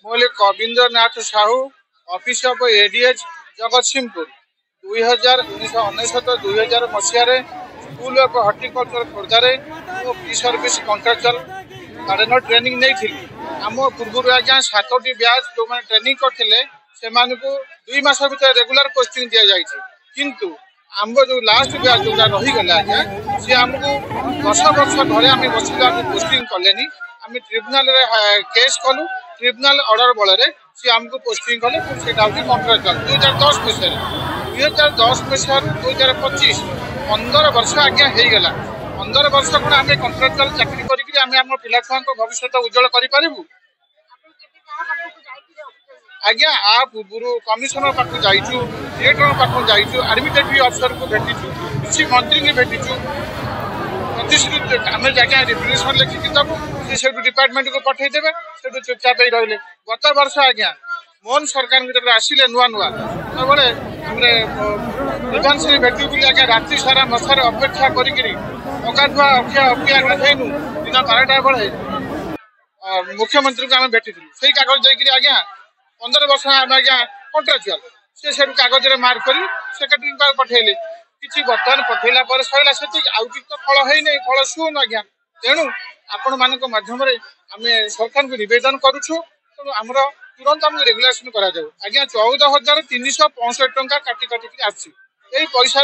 मोले Kavindra Nath Sahu office of ADH Jagatsinghpur 2019 मसीह school of horticulture खोर्धारे मो pre service contractual gardener training नहीं थी। आम पूर्व आज्ञा 7टी ब्याच जो मैंने ट्रेनिंग करते से 2 मास भर रेगुलर पोस्टिंग दि जाए किंतु आम जो लास्ट ब्याच जो रहीगला आज्ञा सी आमको 10 वर्ष घरे आम बसला पोस्टिंग कले आम ट्रिब्यूनाल केस कलु ट्रिब्यूनाल ऑर्डर बल सी आमको पोस्टिंग कले कॉन्ट्रैक्चुअल 2010 मसीह 2010 मसीह 2025 15 वर्ष आज्ञा होगा 15 वर्ष कौन आम कॉन्ट्रैक्चुअल चाकरी करम पिला छुआ भविष्य उज्जवल करूँ। आज्ञा आ पूर्व कमिशनर पाक जाइचु डिरेक्टर पाक जाइचु एडमिनिस्ट्रेटिव अफिसर को भेटिचु किसी मंत्री की भेटिचु प्रतिश्रुति आम आज्ञा रिप्रेजेंटेशन लिखिकी दबु से डिपार्टमेंट को पठेदेवे से चुपचाप रही। गत वर्ष आज्ञा मोहन सरकार जब आसिले नुआ नुआ तबले विधानसभा भेटू बोली आज्ञा राति सारा मशार अपेक्षा करी अगाधुआ अपिया गाधेनु दिन 12टा बेले मुख्यमंत्री को आम भेटी से कागज देकर आज्ञा 15 वर्ष आम आज्ञा कॉन्ट्रैक्चुअल से कागज मार्क कर सेक्रेटरी पठेले कि बर्तमान पठेला सरला से तो फल है फल शुन आज्ञा तेणु आपण मान मध्यम आम सरकार को निवेदन करुचु तेणु आम तुरंत आम रेगुलेशन करा आज्ञा 14,365 टंका काटी काटिक आसी पैसा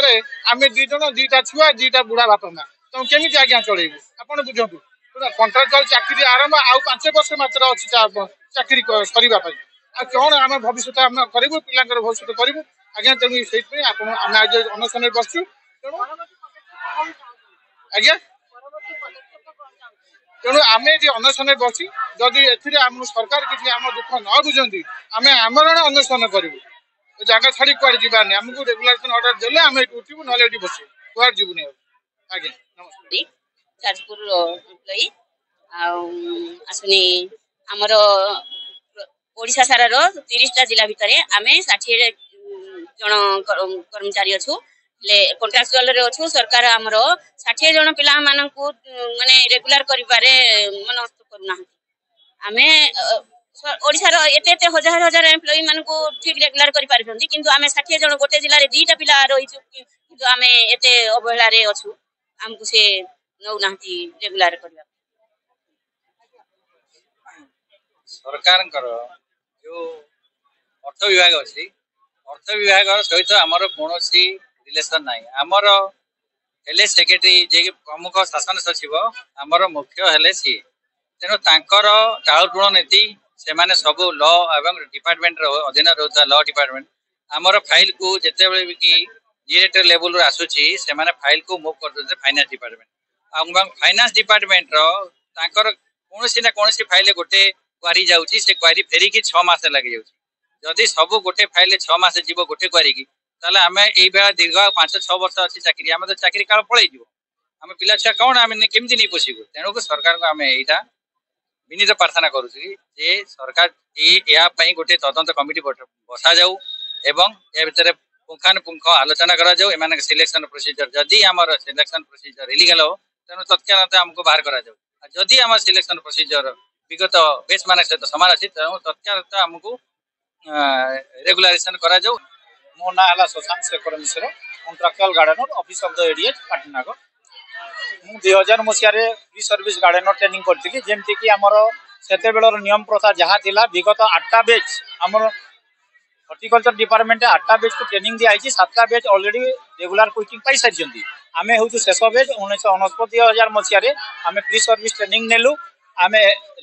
आम 2 जन 2टा छुआ 2टा बुढ़ा बापा माँ तुम केमी आज्ञा चलू आप बुझु कॉन्ट्रैक्चुअल चाकरी आरंभ आउ 5 वर्ष मात्र अच्छी चाकरी करने कौन आम भविष्य आम करूँ पिला भविष्य करूँ आज्ञा तेणु से आम आज अनशन बसचु तेणु आज्ञा तेणु आम ये अनशन बस जदि एम सरकार किसी आम दुख न बुझे आम आमरण अनशन करूँ जगह छाड़ी कड़े जावानी आमको रेगुलेशन ऑर्डर देले आम उठू ना बस कह जीवन आज्ञा नमस्ते जाजपुर एम्प्लॉई आसुनी आमर ओडिशा सारा 30टा जिला भितर आम 60 जन कर्मचारी अच्छु कॉन्ट्रैक्चुअल रे अच्छु सरकार आमर 60 जन पिला मानकु माने रेगुलर करिबारे मनस्त करूना आमे ओडिशा रो एते एते हजार हजार एम्प्लॉई मानकु ठीक रेगुलर करि पारछन्ती किंतु आमे 60 जन गोटे जिल्ला रे 2टा पिला रहिछु किंतु आमे एते अवहेला रे अच्छु आमको से नौ नांती रेगुलर करबा सरकार जो अर्थ विभाग अच्छी अर्थ विभाग सहित आमर कौन रिलेसन ना आमर हेले सेक्रेटरी जे प्रमुख शासन सचिव आमर मुख्य हेले सी तेणु तांकर टालटुण नीति से माने सब लॉ एवं डिपार्टमेंट अधीन रहता लॉ डिपार्टमेंट आमर फाइल को जिते बड़े कि डायरेक्टर लेवल आसूची से माने फाइल को मूव कर फाइनेंस डिपार्टमेंट फाइनेंस डिपार्टमेंट कौन ना कौन फाइल गोटे क्वारी जाऊँगी से क्वारी फेरिकी 6 मास लगे जाऊँगी जदि सब गोटे फाइल 6 मास जीव गोटे क्वारी की ताले आम ये दीर्घ 5-6 वर्ष अच्छी चाकरी आम तो चाकरी काल पलैज आम पिला छुआ कौन आम केमती नहीं पोषिबू तेणुक सरकार को आम यहाँ विनीत प्रार्थना करुँ सरकार यापाई गोटे तदंत कमिटी बसा जाऊ एवं या भितर पुंखानुपुंख आलोचना करा सिलेक्शन प्रोसीजर जदि आम सिलेक्शन प्रोसीजर इलिगल हो तेणु तत्काल आमको बाहर करा जदि आम सिलेक्शन प्रोसीजर विगत बेच मान सहित सामान अच्छी तेणु तत्काल आमको रेगुलारेशन करा मो ना है Sushant Shekhar Mishra contractual gardener office of the ADH Patnagarh मु 2000 मसीह फ्री सर्विस गार्डनर ट्रेनिंग करती जमती कि आमर सेते बेलर नियम प्रथा जहाँ थिला विगत 8टा बैच आमर हॉर्टिकल्चर डिपार्टमेंट 8टा बैच को ट्रेनिंग दिखाई 7टा बैच ऑलरेडी रेगुलर पोस्टिंग पाई सारी आम हूँ शेष बैच 1969 मसीह आम फ्री सर्विस ट्रेनिंग नेलु आम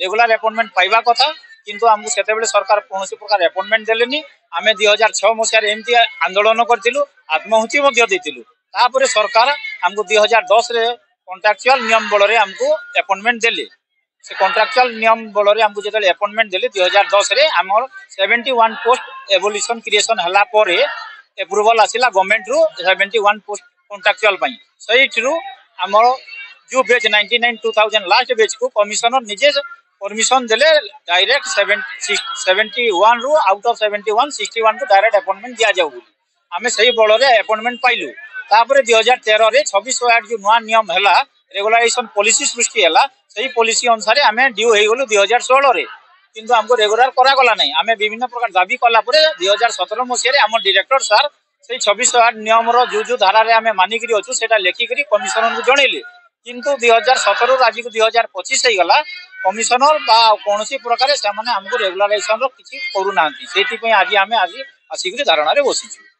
रेगुलर अपॉइंटमेंट पाइबा कथा किंतु आमको सेते सरकार कौन प्रकार अपॉइंटमेंट देलेनी आम 2006 मसीह एमती आंदोलन करूँ आत्माहुति देलु सरकार आमको 2010 रे कॉन्ट्रैक्चुअल नियम बल आमको अपॉइंटमेंट देले से कॉन्ट्रैक्चुअल नियम बल आमको जो अपॉइंटमेंट देले 2010 रे आमर 71 पोस्ट एवोल्यूशन क्रिएशन हला परे एप्रूवल आसिला गवर्नमेंट रु 71 पोस्ट कॉन्ट्रैक्चुअल पई सहीठू आमर जो बैच 99-2000 लास्ट बैच को कमिशनर निजे परमिशन देले डायरेक्ट 71 रु आउट ऑफ 71 61 को डायरेक्ट अपॉइंटमेंट दिया जाऊ आमे सही बल रे अपॉइंटमेंट पाइलु तापर 2013 रे 2608 जो नवा नियम हैला रेगुलाइजेशन पॉलिसी सृष्टि हैला सही पॉलिसी अनुसार आमे ड्यू हे गलु 2016 रे किंतु हमको रेगुलर करागला नहीं आम विभिन्न प्रकार दाबी कला 2017 मसीह आम डायरेक्टर सार से 2608 नियम जो धारा आम मानिकी अच्छु से लेखिक कमिशनर को जनइले किंतु 2017 आज को 2025 हो गला कमिशनर कौन प्रकार से आमको रेगुलाराइजेशन किसी करूना से आज आम आज आसिक धारणा बसीचु।